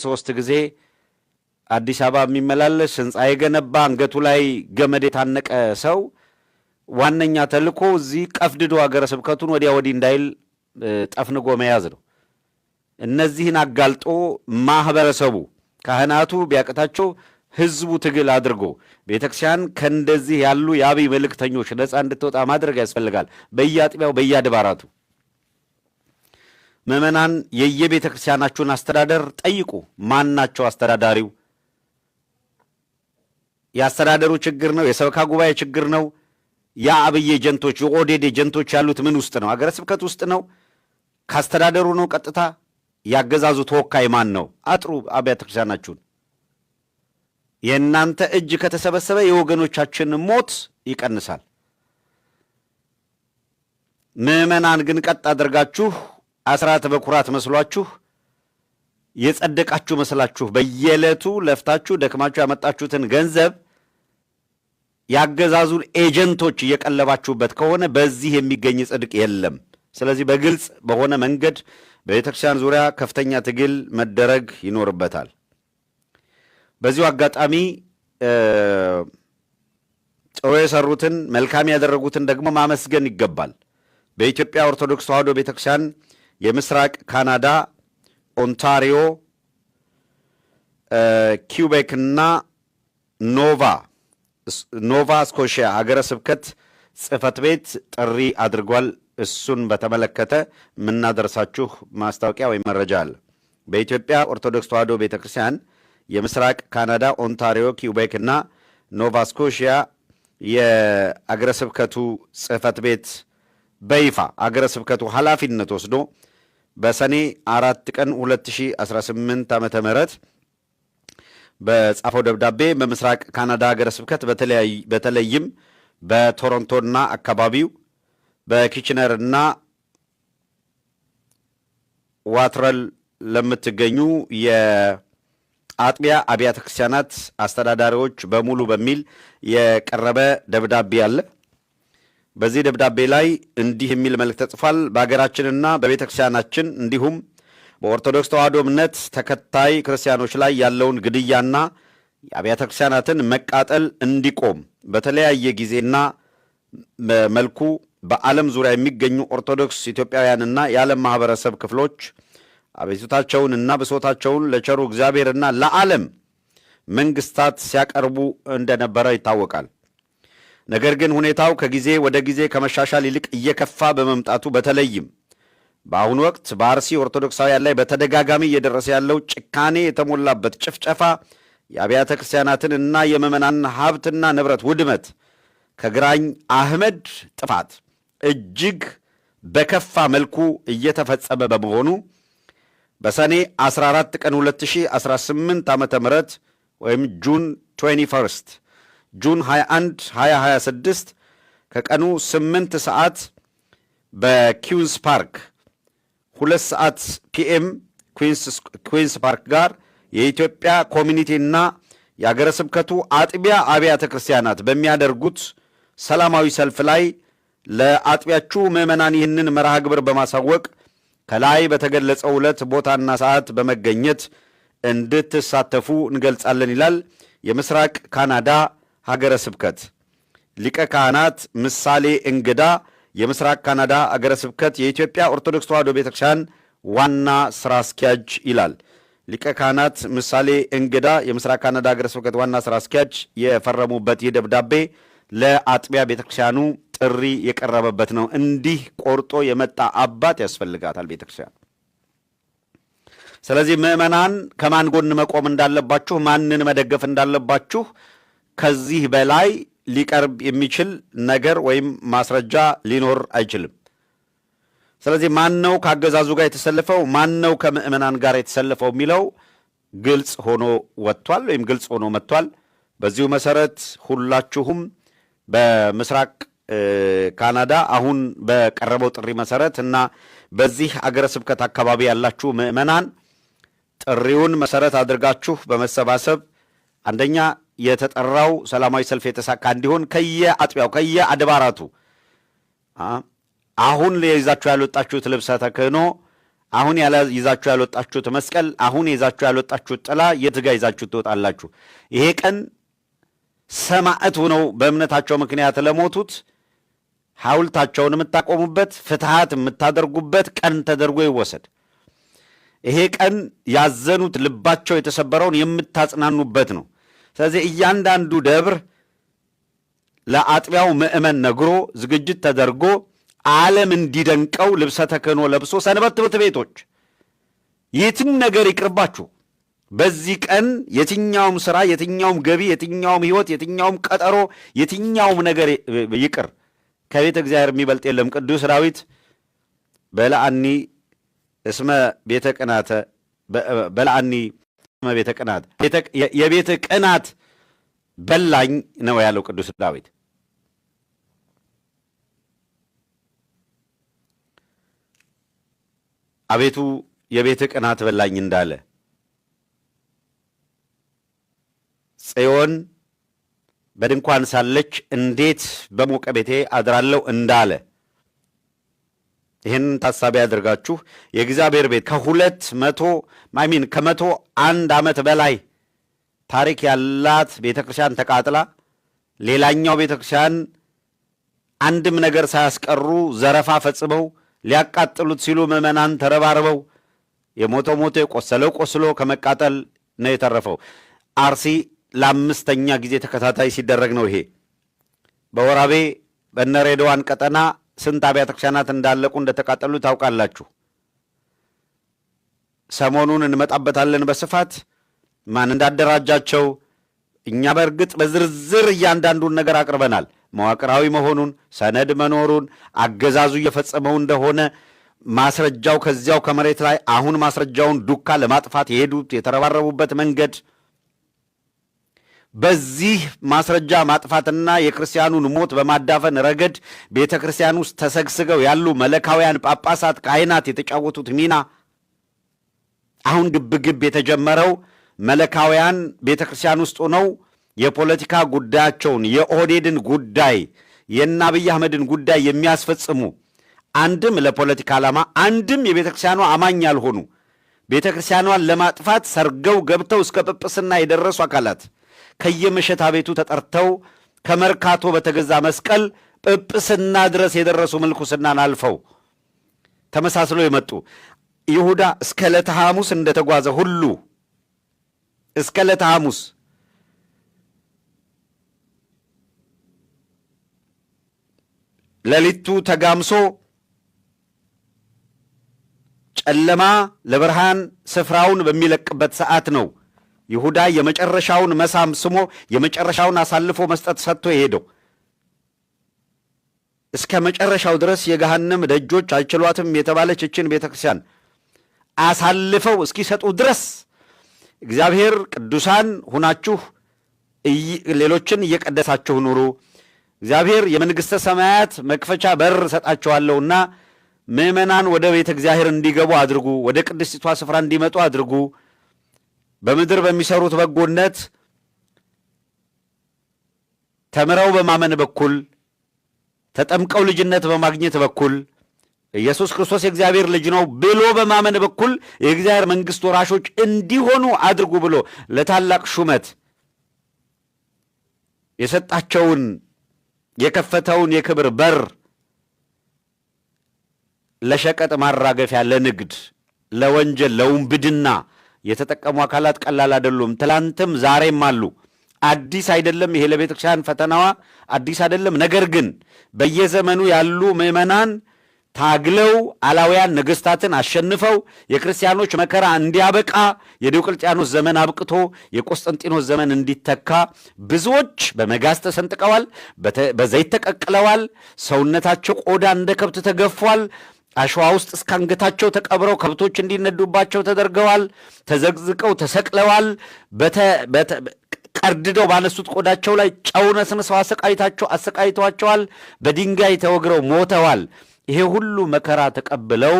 3 ጊዜ አዲስ አበባ የሚመላለስ ህንጻ የገነባ አንገቱ ላይ ገመድ የታነቀ ሰው ዋነኛ ተልኮ እዚህ ቀፍድዶ ሀገረ ስብከቱን ወዲያ ወዲህ እንዳይል ጠፍንጎ መያዝ ነው። እነዚህን አጋልጦ ማህበረሰቡ ካህናቱ ቢያቀታቸው ህዝቡ ትግል አድርጎ ቤተክርስቲያን ከእንደዚህ ያሉ የአብይ መልእክተኞች ነፃ እንድትወጣ ማድረግ ያስፈልጋል። በየአጥቢያው በየአድባራቱ ምዕመናን የየቤተክርስቲያናችሁን አስተዳደር ጠይቁ። ማናቸው አስተዳዳሪው? የአስተዳደሩ ችግር ነው? የሰበካ ጉባኤ ችግር ነው? የአብይ ኤጀንቶች የኦዴድ ኤጀንቶች ያሉት ምን ውስጥ ነው? ሀገረ ስብከት ውስጥ ነው? ካስተዳደሩ ነው? ቀጥታ ያገዛዙ ተወካይ ማን ነው? አጥሩ አብያተ ክርስቲያናችሁን። የእናንተ እጅ ከተሰበሰበ የወገኖቻችን ሞት ይቀንሳል። ምዕመናን ግን ቀጥ አድርጋችሁ አስራት በኩራት መስሏችሁ የጸደቃችሁ መስላችሁ በየዕለቱ ለፍታችሁ ደክማችሁ ያመጣችሁትን ገንዘብ ያገዛዙን ኤጀንቶች እየቀለባችሁበት ከሆነ በዚህ የሚገኝ ጽድቅ የለም። ስለዚህ በግልጽ በሆነ መንገድ በቤተክርስቲያን ዙሪያ ከፍተኛ ትግል መደረግ ይኖርበታል። በዚሁ አጋጣሚ ጥሩ የሰሩትን መልካም ያደረጉትን ደግሞ ማመስገን ይገባል። በኢትዮጵያ ኦርቶዶክስ ተዋሕዶ ቤተክርስቲያን የምስራቅ ካናዳ ኦንታሪዮ፣ ኪውቤክ እና ኖቫ ስኮሺያ ሀገረ ስብከት ጽሕፈት ቤት ጥሪ አድርጓል። እሱን በተመለከተ የምናደርሳችሁ ማስታወቂያ ወይም መረጃ አለ። በኢትዮጵያ ኦርቶዶክስ ተዋሕዶ ቤተክርስቲያን የምስራቅ ካናዳ ኦንታሪዮ፣ ኪውቤክ እና ኖቫ ስኮሺያ የአገረ ስብከቱ ጽሕፈት ቤት በይፋ አገረ ስብከቱ ኃላፊነት ወስዶ በሰኔ 4 ቀን 2018 ዓመተ ምህረት በጻፈው ደብዳቤ በምስራቅ ካናዳ ሀገረ ስብከት በተለይም በቶሮንቶና አካባቢው በኪችነርና ዋትረል ለምትገኙ የአጥቢያ አብያተ ክርስቲያናት አስተዳዳሪዎች በሙሉ በሚል የቀረበ ደብዳቤ አለ። በዚህ ደብዳቤ ላይ እንዲህ የሚል መልእክት ተጽፏል። በሀገራችንና በቤተ ክርስቲያናችን እንዲሁም በኦርቶዶክስ ተዋሕዶ እምነት ተከታይ ክርስቲያኖች ላይ ያለውን ግድያና የአብያተ ክርስቲያናትን መቃጠል እንዲቆም በተለያየ ጊዜና መልኩ በዓለም ዙሪያ የሚገኙ ኦርቶዶክስ ኢትዮጵያውያንና የዓለም ማህበረሰብ ክፍሎች አቤቱታቸውንና ብሶታቸውን ለቸሩ እግዚአብሔርና ለዓለም መንግስታት ሲያቀርቡ እንደነበረ ይታወቃል። ነገር ግን ሁኔታው ከጊዜ ወደ ጊዜ ከመሻሻል ይልቅ እየከፋ በመምጣቱ በተለይም በአሁኑ ወቅት በአርሲ ኦርቶዶክሳውያን ላይ በተደጋጋሚ እየደረሰ ያለው ጭካኔ የተሞላበት ጭፍጨፋ፣ የአብያተ ክርስቲያናትን እና የምዕመናን ሀብትና ንብረት ውድመት ከግራኝ አህመድ ጥፋት እጅግ በከፋ መልኩ እየተፈጸመ በመሆኑ በሰኔ 14 ቀን 2018 ዓመተ ምህረት ወይም ጁን 21 2026 ከቀኑ 8 ሰዓት በኩዊንስ ፓርክ 2 ሰዓት ፒኤም ኩዊንስ ፓርክ ጋር የኢትዮጵያ ኮሚኒቲና የአገረ ስብከቱ አጥቢያ አብያተ ክርስቲያናት በሚያደርጉት ሰላማዊ ሰልፍ ላይ ለአጥቢያችሁ ምዕመናን ይህንን መርሃ ግብር በማሳወቅ ከላይ በተገለጸው ዕለት ቦታና ሰዓት በመገኘት እንድትሳተፉ እንገልጻለን ይላል የምስራቅ ካናዳ ሀገረ ስብከት ሊቀ ካህናት ምሳሌ እንግዳ፣ የምስራቅ ካናዳ ሀገረ ስብከት የኢትዮጵያ ኦርቶዶክስ ተዋሕዶ ቤተክርስቲያን ዋና ስራ አስኪያጅ ይላል። ሊቀ ካህናት ምሳሌ እንግዳ የምስራቅ ካናዳ ሀገረ ስብከት ዋና ስራ አስኪያጅ የፈረሙበት ይህ ደብዳቤ ለአጥቢያ ቤተክርስቲያኑ ጥሪ የቀረበበት ነው። እንዲህ ቆርጦ የመጣ አባት ያስፈልጋታል ቤተክርስቲያን። ስለዚህ ምዕመናን ከማን ጎን መቆም እንዳለባችሁ፣ ማንን መደገፍ እንዳለባችሁ ከዚህ በላይ ሊቀርብ የሚችል ነገር ወይም ማስረጃ ሊኖር አይችልም። ስለዚህ ማን ነው ከአገዛዙ ጋር የተሰለፈው፣ ማን ነው ከምዕመናን ጋር የተሰለፈው የሚለው ግልጽ ሆኖ ወጥቷል ወይም ግልጽ ሆኖ መጥቷል። በዚሁ መሰረት ሁላችሁም በምስራቅ ካናዳ አሁን በቀረበው ጥሪ መሰረት እና በዚህ አገረ ስብከት አካባቢ ያላችሁ ምዕመናን ጥሪውን መሰረት አድርጋችሁ በመሰባሰብ አንደኛ የተጠራው ሰላማዊ ሰልፍ የተሳካ እንዲሆን ከየአጥቢያው ከየአድባራቱ አሁን ለይዛችሁ ያልወጣችሁት ልብሰ ተክህኖ አሁን ይዛችሁ ያልወጣችሁት መስቀል፣ አሁን ይዛችሁ ያልወጣችሁት ጥላ የት ጋ ይዛችሁ ትወጣላችሁ? ይሄ ቀን ሰማዕት ሆነው በእምነታቸው ምክንያት ለሞቱት ሐውልታቸውን የምታቆሙበት፣ ፍትሐት የምታደርጉበት ቀን ተደርጎ ይወሰድ። ይሄ ቀን ያዘኑት ልባቸው የተሰበረውን የምታጽናኑበት ነው። ስለዚህ እያንዳንዱ ደብር ለአጥቢያው ምእመን ነግሮ ዝግጅት ተደርጎ ዓለም እንዲደንቀው ልብሰ ተክህኖ ለብሶ ሰንበት ትምህርት ቤቶች የትም ነገር ይቅርባችሁ። በዚህ ቀን የትኛውም ሥራ፣ የትኛውም ገቢ፣ የትኛውም ሕይወት፣ የትኛውም ቀጠሮ፣ የትኛውም ነገር ይቅር። ከቤተ እግዚአብሔር የሚበልጥ የለም። ቅዱስ ዳዊት በለዓኒ እስመ ቤተ ቅናተ በለዓኒ እስመ ቤተ ቅናት የቤተ ቅናት በላኝ ነው ያለው ቅዱስ ዳዊት። አቤቱ የቤተ ቅናት በላኝ እንዳለ ጽዮን በድንኳን ሳለች እንዴት በሞቀ ቤቴ አድራለሁ እንዳለ ይህን ታሳቢ ያደርጋችሁ የእግዚአብሔር ቤት ከ101 ዓመት በላይ ታሪክ ያላት ቤተ ክርስቲያን ተቃጥላ ሌላኛው ቤተ ክርስቲያን አንድም ነገር ሳያስቀሩ ዘረፋ ፈጽመው ሊያቃጥሉት ሲሉ ምዕመናን ተረባርበው የሞተው ሞቶ የቆሰለው ቆስሎ ከመቃጠል ነው የተረፈው። አርሲ ለአምስተኛ ጊዜ ተከታታይ ሲደረግ ነው። ይሄ በወራቤ በነሬድዋን ቀጠና ስንት አብያተ ክርስቲያናት እንዳለቁ እንደተቃጠሉ ታውቃላችሁ። ሰሞኑን እንመጣበታለን በስፋት ማን እንዳደራጃቸው። እኛ በእርግጥ በዝርዝር እያንዳንዱን ነገር አቅርበናል። መዋቅራዊ መሆኑን፣ ሰነድ መኖሩን፣ አገዛዙ እየፈጸመው እንደሆነ ማስረጃው ከዚያው ከመሬት ላይ አሁን ማስረጃውን ዱካ ለማጥፋት የሄዱት የተረባረቡበት መንገድ በዚህ ማስረጃ ማጥፋትና የክርስቲያኑን ሞት በማዳፈን ረገድ ቤተ ክርስቲያን ውስጥ ተሰግስገው ያሉ መለካውያን ጳጳሳት፣ ካህናት የተጫወቱት ሚና አሁን ግብግብ የተጀመረው መለካውያን ቤተ ክርስቲያን ውስጥ ሆነው የፖለቲካ ጉዳያቸውን የኦህዴድን ጉዳይ የእነ አብይ አህመድን ጉዳይ የሚያስፈጽሙ አንድም ለፖለቲካ ዓላማ አንድም የቤተ ክርስቲያኗ አማኝ ያልሆኑ ቤተ ክርስቲያኗን ለማጥፋት ሰርገው ገብተው እስከ ጵጵስና የደረሱ አካላት ከየመሸታ ቤቱ ተጠርተው ከመርካቶ በተገዛ መስቀል ጵጵስና ድረስ የደረሱ ምልኩስናን አልፈው ተመሳስለው የመጡ ይሁዳ እስከ ዕለተ ሐሙስ እንደተጓዘ ሁሉ እስከ ዕለተ ሐሙስ ሌሊቱ ተጋምሶ ጨለማ ለብርሃን ስፍራውን በሚለቅበት ሰዓት ነው ይሁዳ የመጨረሻውን መሳም ስሞ የመጨረሻውን አሳልፎ መስጠት ሰጥቶ የሄደው። እስከ መጨረሻው ድረስ የገሃነም ደጆች አይችሏትም የተባለች እችን ቤተ ክርስቲያን አሳልፈው እስኪሰጡ ድረስ እግዚአብሔር ቅዱሳን ሁናችሁ ሌሎችን እየቀደሳችሁ ኑሩ፣ እግዚአብሔር የመንግሥተ ሰማያት መክፈቻ በር ሰጣችኋለሁና ምዕመናን ወደ ቤተ እግዚአብሔር እንዲገቡ አድርጉ፣ ወደ ቅድስቲቷ ስፍራ እንዲመጡ አድርጉ፣ በምድር በሚሰሩት በጎነት ተምረው በማመን በኩል ተጠምቀው ልጅነት በማግኘት በኩል ኢየሱስ ክርስቶስ የእግዚአብሔር ልጅ ነው ብሎ በማመን በኩል የእግዚአብሔር መንግሥት ወራሾች እንዲሆኑ አድርጉ ብሎ ለታላቅ ሹመት የሰጣቸውን የከፈተውን የክብር በር ለሸቀጥ ማራገፊያ፣ ለንግድ፣ ለወንጀል፣ ለውንብድና የተጠቀሙ አካላት ቀላል አይደሉም። ትላንትም ዛሬም አሉ። አዲስ አይደለም። ይሄ ለቤተ ክርስቲያን ፈተናዋ አዲስ አይደለም። ነገር ግን በየዘመኑ ያሉ ምዕመናን ታግለው አላውያን ነገሥታትን አሸንፈው የክርስቲያኖች መከራ እንዲያበቃ የዲዮቅልጥያኖስ ዘመን አብቅቶ የቆስጠንጢኖስ ዘመን እንዲተካ ብዙዎች በመጋዝ ተሰንጥቀዋል፣ በዘይት ተቀቅለዋል፣ ሰውነታቸው ቆዳ እንደ ከብት ተገፏል፣ አሸዋ ውስጥ እስከ አንገታቸው ተቀብረው ከብቶች እንዲነዱባቸው ተደርገዋል፣ ተዘግዝቀው ተሰቅለዋል፣ ቀርድደው ባነሱት ቆዳቸው ላይ ጨው ነስንሰው አሰቃይተዋቸዋል፣ በድንጋይ ተወግረው ሞተዋል። ይሄ ሁሉ መከራ ተቀብለው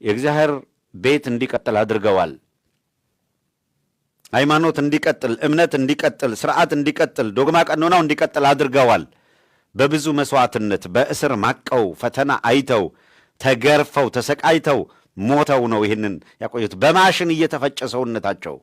የእግዚአብሔር ቤት እንዲቀጥል አድርገዋል። ሃይማኖት እንዲቀጥል፣ እምነት እንዲቀጥል፣ ስርዓት እንዲቀጥል፣ ዶግማ ቀኖናው እንዲቀጥል አድርገዋል። በብዙ መስዋዕትነት በእስር ማቀው ፈተና አይተው ተገርፈው ተሰቃይተው ሞተው ነው ይህንን ያቆዩት። በማሽን እየተፈጨ ሰውነታቸው